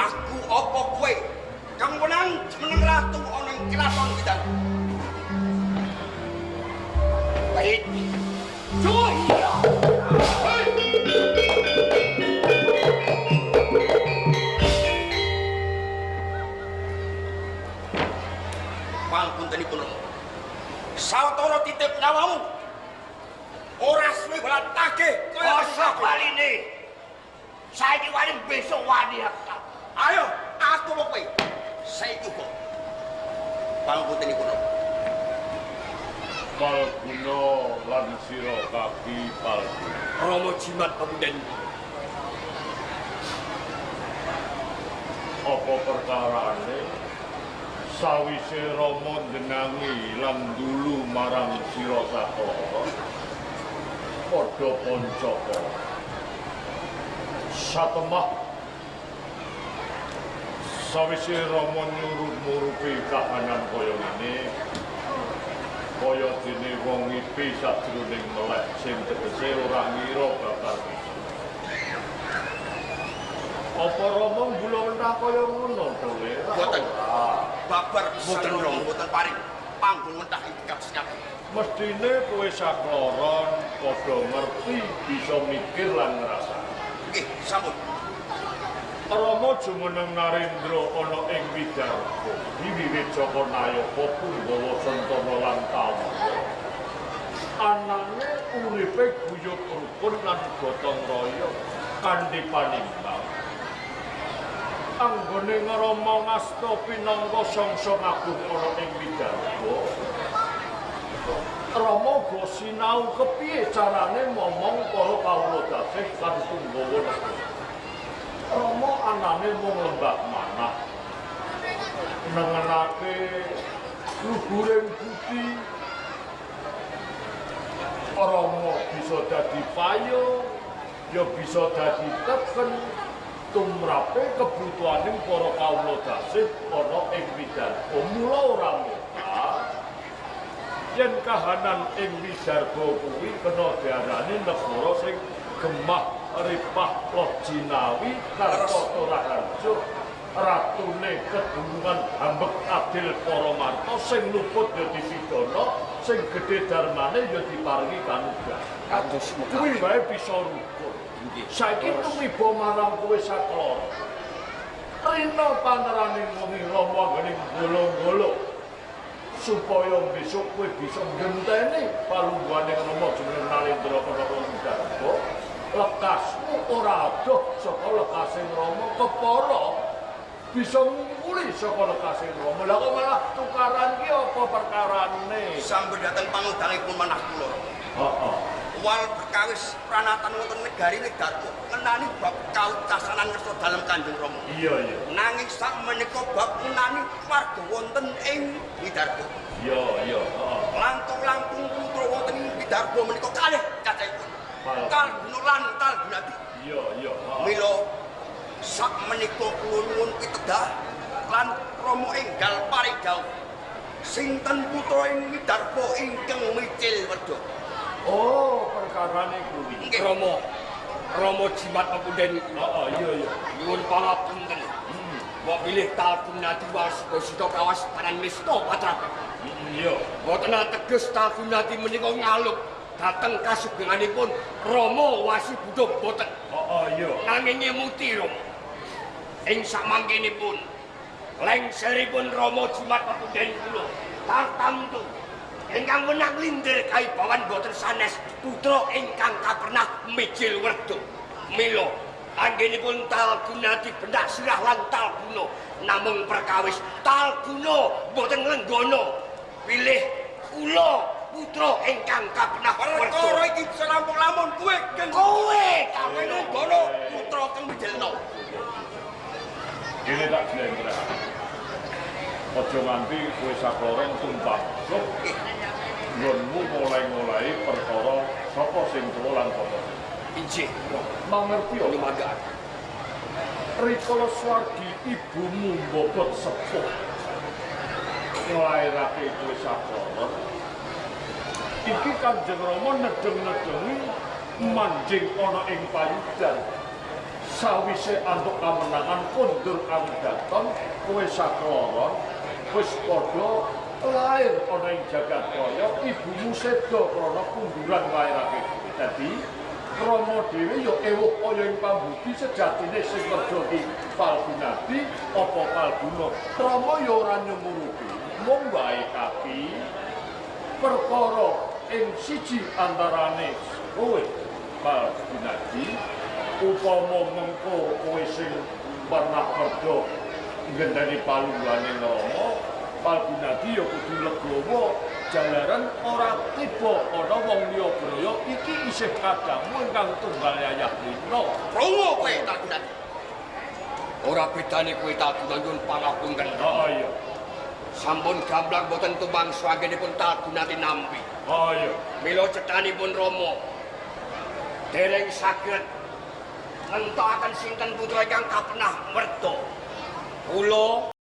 Aku apa kowe? Kang menang meneng ratu ana ing kraton Bidang. Baik. Cuy. Panguntenipun. Sawetara titip nyawamu. Ora suwe balatake kaya sabaline. Saiki wani besok wani aku. Ayo, aku mau kowe. Saiki kok. Panguntenipun. Palguna lan sira kaki Palguna. Rama jimat pemuda. Apa perkarane sawise Rama njenengi lan dulu marang sira saklara padha pancaka satemah sawise Rama nyurup-murupi kahanan kaya ngene kaya dene wong ngipi sajroning melek sing tegese ora ngira bakal bisa. Apa Rama mula mentah kaya ngono to, Le? Boten. Babar boten Rama boten paring panggon mentah ikat senyap. Mestine kowe sakloron padha ngerti bisa mikir lan ngrasa. Nggih, sampun. Rama jumeneng Narendra ana ing Widarta. Wiwit Jaka Nayaka Punggawa Sentana lan Tawana. Anane uripe guyub rukun lan gotong royong kanthi panimbang. Anggone Rama ngasta pinangka sangsa agung ana ing Widarta. Rama go sinau kepiye carane momong para kawula dasih lan Punggawa negara. Rama anane mung lembah manah. Nengenake luhuring budi. Rama bisa dadi payo, ya bisa dadi teken tumrape kebutuhaning para kawula dasih ana ing Widarta. Mula ora mudah yen kahanan ing Widarta kuwi kena diarani negara sing gemah ripah Lojinawi Kartota Raharja ratune kedunungan hambek adil para marta sing luput ya dipidana sing gedhe darmane ya diparingi kanugrahan kados kuwi wae bisa rukun. Saiki tumiba marang kowe saklara rina paneraning wengi Rama ngene golong-golong supaya besok kowe bisa ngenteni palungguhane Rama jeneng Narendra ana ing Widarta. Lekasmu ora adoh saka lekasing Rama kepara bisa ngumpuli saka lekasing Rama. Lah kok malah tukaran ki apa perkarane? Sampun dateng pangudangipun manah kula. Heeh. Wal perkawis pranatan wonten negari Widarta ngenani bab kautasanan ngersa dalem Kanjeng Rama. Iya, iya. Nanging sakmenika bab ngenani warga wonten ing Widarta. Iya, iya. Heeh. Langkung-langkung putra wonten ing Widarta menika kalih cacahipun. Kalguna lan Kalgunati. Iya, iya. Mila sakmenika kula nuwun pitedah lan Rama enggal paridhawuh. Sinten putra ing Widarta ingkang micil wedha? Oh, perkarane kuwi. Nggih Rama jimat pepunden. Heeh, iya, iya. Nyuwun pangapunten. Mbok pilih Kalgunati wasita kawas paran mesta patrape. Iya. Boten ateges Kalgunati menika ngaluk dateng kasugenganipun Rama wasi Buddha boten. Heeh, iya. Nanging ngemuti Rama. Ing samangkenipun lengseripun Rama jimat pepunden kula tartamtu ingkang menang lindir kaibawan boten sanes putra ingkang kapernah mijil werda. Mila anggenipun Kalgunati bendak sirah lan Talguna namung perkawis Talguna boten nglenggana pilih kula putra ingkang kapernah werda. Perkara iki serampung lamun kowe nglenggana putra kang mijelna. Ini tak jelengkra. Aja nganti kowe sakloron tumpah sok. Nggonmu mulai perkara sapa sing tuwa lan sapa sing. Injih, Mangerti ya? lumaga. Rikala swargi ibumu bobot sepuh. Nglairake kowe sakloron. Iki Kanjeng Rama nedeng-nedengi manjing ana ing payudan. sawise antuk kamenangan kondur kawigaton kowe sakloron wis padha lair ana ing jagat kaya ibumu seda krana kunduran nglairake. Dadi Rama dhewe ya ewuh kaya ing pambudi sejatine sing werja ki Palgunadi apa Palguna. Rama ya ora nyumurupi mung wae kaki perkara ing siji antarane kowe Palgunadi upama mengko kowe sing pernah kerja ngendani palungguhane Rama, Palgunadi ya kudu legowo jalaran ora tiba ana wong liya braya iki isih kadangmu ingkang tunggal yayah lino. Romo kowe Palgunadi. Ora bedane kowe Palgunadi pangapunten. Iya. Sampun gamblang boten tumbang swagenipun Palgunadi nampi. Iya. Mila cethanipun Rama dereng saged ngentokaken sinten putra ingkang kapenah merda. Kula